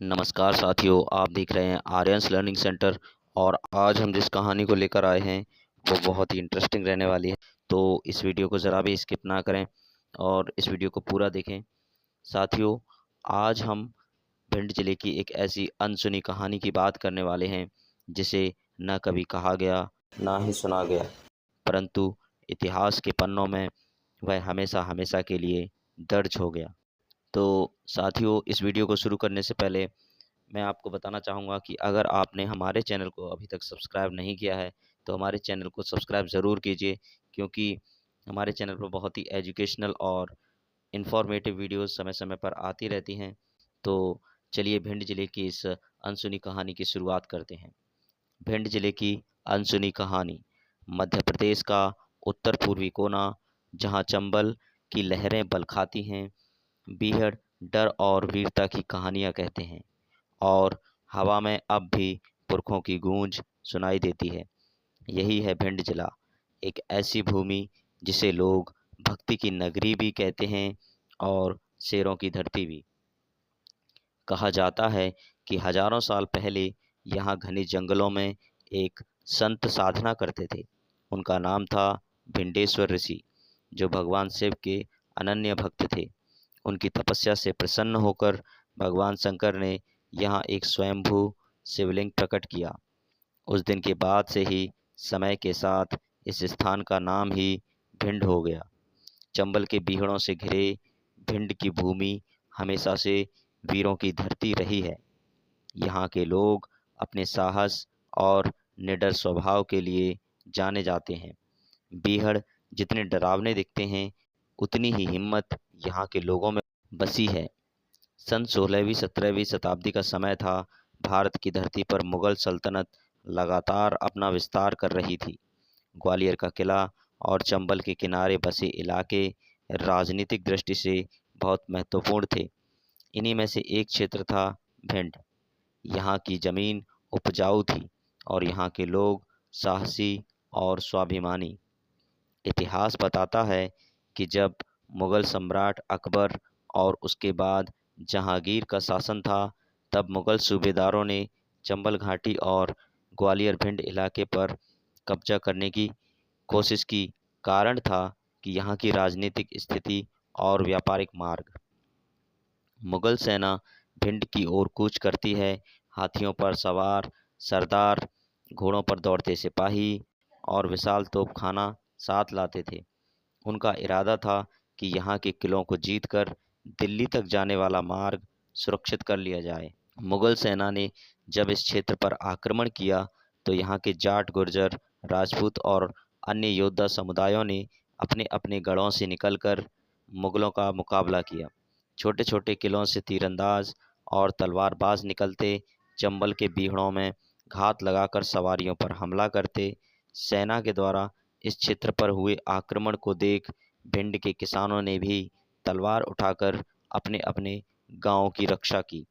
नमस्कार साथियों, आप देख रहे हैं आर्यन्स लर्निंग सेंटर। और आज हम जिस कहानी को लेकर आए हैं वो बहुत ही इंटरेस्टिंग रहने वाली है। तो इस वीडियो को ज़रा भी स्किप ना करें और इस वीडियो को पूरा देखें। साथियों, आज हम भिंड जिले की एक ऐसी अनसुनी कहानी की बात करने वाले हैं जिसे न कभी कहा गया ना ही सुना गया, परंतु इतिहास के पन्नों में वह हमेशा हमेशा के लिए दर्ज हो गया। तो साथियों, इस वीडियो को शुरू करने से पहले मैं आपको बताना चाहूँगा कि अगर आपने हमारे चैनल को अभी तक सब्सक्राइब नहीं किया है तो हमारे चैनल को सब्सक्राइब ज़रूर कीजिए, क्योंकि हमारे चैनल पर बहुत ही एजुकेशनल और इन्फॉर्मेटिव वीडियोस समय समय पर आती रहती हैं। तो चलिए भिंड जिले की इस अनसुनी कहानी की शुरुआत करते हैं। भिंड जिले की अनसुनी कहानी। मध्य प्रदेश का उत्तर पूर्वी कोना, जहाँ चंबल की लहरें बल खाती हैं, बीहड़ डर और वीरता की कहानियाँ कहते हैं और हवा में अब भी पुरखों की गूंज सुनाई देती है। यही है भिंड जिला, एक ऐसी भूमि जिसे लोग भक्ति की नगरी भी कहते हैं और शेरों की धरती भी। कहा जाता है कि हजारों साल पहले यहाँ घने जंगलों में एक संत साधना करते थे। उनका नाम था भिंडेश्वर ऋषि, जो भगवान शिव के अनन्य भक्त थे। उनकी तपस्या से प्रसन्न होकर भगवान शंकर ने यहाँ एक स्वयंभू शिवलिंग प्रकट किया। उस दिन के बाद से ही समय के साथ इस स्थान का नाम ही भिंड हो गया। चंबल के बीहड़ों से घिरे भिंड की भूमि हमेशा से वीरों की धरती रही है। यहाँ के लोग अपने साहस और निडर स्वभाव के लिए जाने जाते हैं। बीहड़ जितने डरावने दिखते हैं, उतनी ही हिम्मत यहाँ के लोगों में बसी है। सन 16वीं 17वीं शताब्दी का समय था। भारत की धरती पर मुगल सल्तनत लगातार अपना विस्तार कर रही थी। ग्वालियर का किला और चंबल के किनारे बसे इलाके राजनीतिक दृष्टि से बहुत महत्वपूर्ण थे। इन्हीं में से एक क्षेत्र था भिंड। यहाँ की जमीन उपजाऊ थी और यहाँ के लोग साहसी और स्वाभिमानी। इतिहास बताता है कि जब मुगल सम्राट अकबर और उसके बाद जहांगीर का शासन था, तब मुगल सूबेदारों ने चंबल घाटी और ग्वालियर भिंड इलाके पर कब्जा करने की कोशिश की। कारण था कि यहाँ की राजनीतिक स्थिति और व्यापारिक मार्ग। मुगल सेना भिंड की ओर कूच करती है। हाथियों पर सवार सरदार, घोड़ों पर दौड़ते सिपाही और विशाल तोपखाना साथ लाते थे। उनका इरादा था कि यहाँ के किलों को जीतकर दिल्ली तक जाने वाला मार्ग सुरक्षित कर लिया जाए। मुगल सेना ने जब इस क्षेत्र पर आक्रमण किया तो यहाँ के जाट, गुर्जर, राजपूत और अन्य योद्धा समुदायों ने अपने अपने गढ़ों से निकलकर मुगलों का मुकाबला किया। छोटे छोटे किलों से तीरंदाज और तलवारबाज निकलते, चंबल के बीहड़ों में घात लगाकर सवारियों पर हमला करते। सेना के द्वारा इस क्षेत्र पर हुए आक्रमण को देख भिंड के किसानों ने भी तलवार उठाकर अपने अपने गांवों की रक्षा की।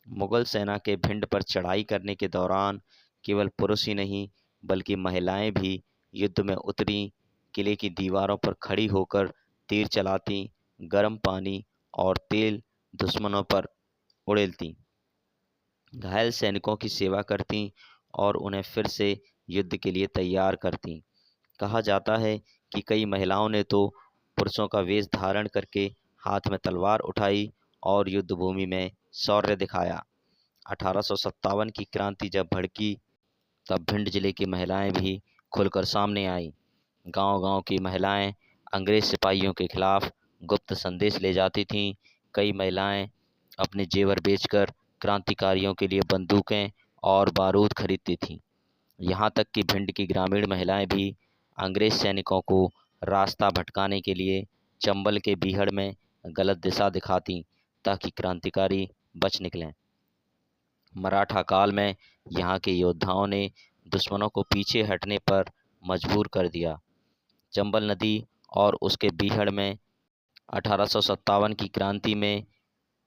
मुगल सेना के भिंड पर चढ़ाई करने के दौरान केवल पुरुष ही नहीं बल्कि महिलाएं भी युद्ध में उतरी। किले की दीवारों पर खड़ी होकर तीर चलाती, गर्म पानी और तेल दुश्मनों पर उड़ेलती, घायल सैनिकों की सेवा करती और उन्हें फिर से युद्ध के लिए तैयार करती। कहा जाता है कि कई महिलाओं ने तो पुरुषों का वेश धारण करके हाथ में तलवार उठाई और युद्ध भूमि में शौर्य दिखाया। 1857 की क्रांति जब भड़की, तब भिंड जिले की महिलाएं भी खुलकर सामने आईं। गांव-गांव की महिलाएं अंग्रेज सिपाहियों के खिलाफ गुप्त संदेश ले जाती थीं। कई महिलाएं अपने जेवर बेचकर क्रांतिकारियों के लिए बंदूकें और बारूद खरीदती थीं। यहाँ तक कि भिंड की ग्रामीण महिलाएं भी अंग्रेज सैनिकों को रास्ता भटकाने के लिए चंबल के बीहड़ में गलत दिशा दिखाती, ताकि क्रांतिकारी बच निकलें। मराठा काल में यहाँ के योद्धाओं ने दुश्मनों को पीछे हटने पर मजबूर कर दिया। चंबल नदी और उसके बीहड़ में 1857 की क्रांति में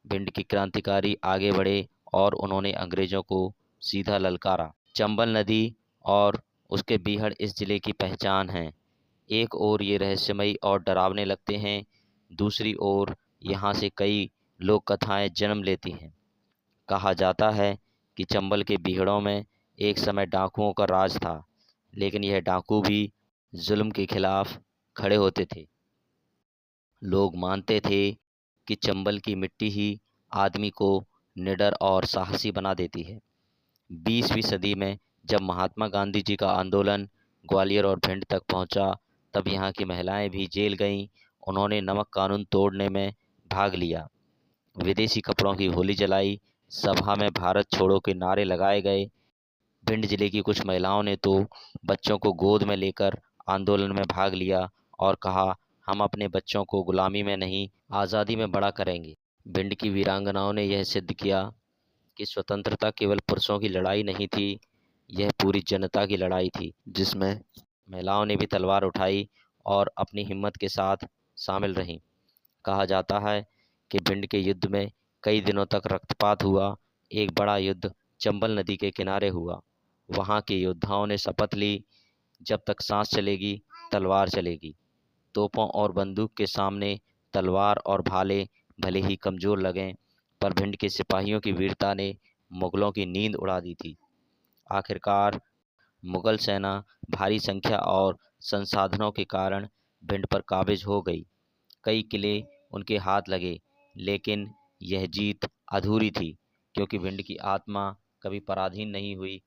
भिंड के क्रांतिकारी आगे बढ़े और उन्होंने अंग्रेजों को सीधा ललकारा। चंबल नदी और उसके बीहड़ इस जिले की पहचान हैं। एक ओर ये रहस्यमयी और डरावने लगते हैं, दूसरी ओर यहाँ से कई लोक कथाएं जन्म लेती हैं। कहा जाता है कि चंबल के बीहड़ों में एक समय डाकुओं का राज था, लेकिन यह डाकू भी जुल्म के खिलाफ खड़े होते थे। लोग मानते थे कि चंबल की मिट्टी ही आदमी को निडर और साहसी बना देती है। 20वीं सदी में जब महात्मा गांधी जी का आंदोलन ग्वालियर और भिंड तक पहुंचा, तब यहाँ की महिलाएं भी जेल गईं। उन्होंने नमक कानून तोड़ने में भाग लिया, विदेशी कपड़ों की होली जलाई, सभा में भारत छोड़ो के नारे लगाए गए। भिंड जिले की कुछ महिलाओं ने तो बच्चों को गोद में लेकर आंदोलन में भाग लिया और कहा, हम अपने बच्चों को गुलामी में नहीं, आज़ादी में बड़ा करेंगे। भिंड की वीरांगनाओं ने यह सिद्ध किया कि स्वतंत्रता केवल पुरुषों की लड़ाई नहीं थी, यह पूरी जनता की लड़ाई थी, जिसमें महिलाओं ने भी तलवार उठाई और अपनी हिम्मत के साथ शामिल रहीं। कहा जाता है कि भिंड के युद्ध में कई दिनों तक रक्तपात हुआ। एक बड़ा युद्ध चंबल नदी के किनारे हुआ। वहाँ के योद्धाओं ने शपथ ली, जब तक सांस चलेगी तलवार चलेगी। तोपों और बंदूक के सामने तलवार और भाले भले ही कमज़ोर लगें, पर भिंड के सिपाहियों की वीरता ने मुगलों की नींद उड़ा दी थी। आखिरकार मुगल सेना भारी संख्या और संसाधनों के कारण भिंड पर काबिज हो गई। कई किले उनके हाथ लगे, लेकिन यह जीत अधूरी थी, क्योंकि भिंड की आत्मा कभी पराधीन नहीं हुई।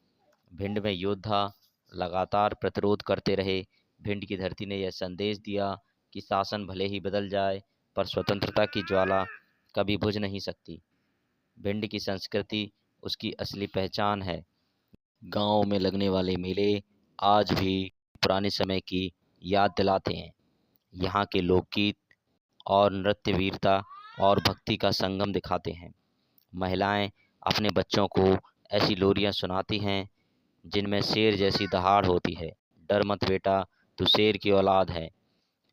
भिंड में योद्धा लगातार प्रतिरोध करते रहे। भिंड की धरती ने यह संदेश दिया कि शासन भले ही बदल जाए, पर स्वतंत्रता की ज्वाला कभी बुझ नहीं सकती। भिंड की संस्कृति उसकी असली पहचान है। गाँव में लगने वाले मेले आज भी पुराने समय की याद दिलाते हैं। यहाँ के लोकगीत और नृत्य वीरता और भक्ति का संगम दिखाते हैं। महिलाएं अपने बच्चों को ऐसी लोरियां सुनाती हैं जिनमें शेर जैसी दहाड़ होती है। डर मत बेटा, तू शेर की औलाद है।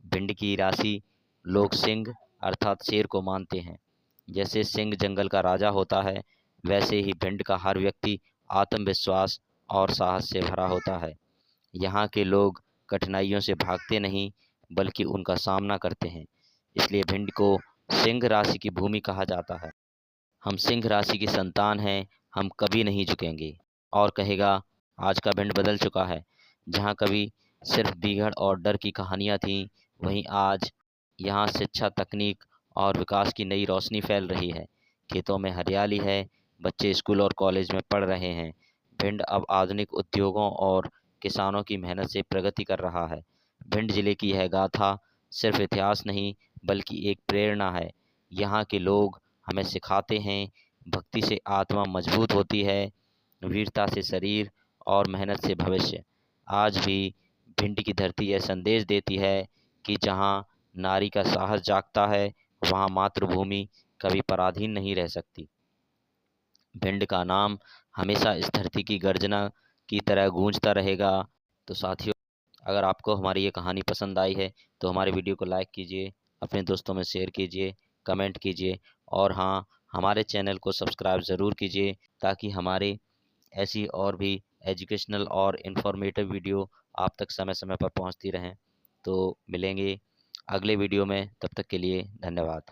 भिंड की राशि लोग सिंह अर्थात शेर को मानते हैं। जैसे सिंह जंगल का राजा होता है, वैसे ही भिंड का हर व्यक्ति आत्मविश्वास और साहस से भरा होता है। यहाँ के लोग कठिनाइयों से भागते नहीं, बल्कि उनका सामना करते हैं। इसलिए भिंड को सिंह राशि की भूमि कहा जाता है। हम सिंह राशि की संतान हैं, हम कभी नहीं झुकेंगे। और कहेगा, आज का भिंड बदल चुका है। जहाँ कभी सिर्फ बीहड़ और डर की कहानियाँ थीं, वहीं आज यहाँ शिक्षा, तकनीक और विकास की नई रोशनी फैल रही है। खेतों में हरियाली है, बच्चे स्कूल और कॉलेज में पढ़ रहे हैं। भिंड अब आधुनिक उद्योगों और किसानों की मेहनत से प्रगति कर रहा है। भिंड जिले की यह गाथा सिर्फ इतिहास नहीं, बल्कि एक प्रेरणा है। यहाँ के लोग हमें सिखाते हैं, भक्ति से आत्मा मजबूत होती है, वीरता से शरीर और मेहनत से भविष्य। आज भी भिंड की धरती यह संदेश देती है कि जहाँ नारी का साहस जागता है, वहाँ मातृभूमि कभी पराधीन नहीं रह सकती। भिंड का नाम हमेशा इस धरती की गर्जना की तरह गूंजता रहेगा। तो साथियों, अगर आपको हमारी ये कहानी पसंद आई है तो हमारे वीडियो को लाइक कीजिए, अपने दोस्तों में शेयर कीजिए, कमेंट कीजिए और हाँ, हमारे चैनल को सब्सक्राइब ज़रूर कीजिए, ताकि हमारे ऐसी और भी एजुकेशनल और इन्फॉर्मेटिव वीडियो आप तक समय समय पर पहुंचती रहें। तो मिलेंगे अगले वीडियो में, तब तक के लिए धन्यवाद।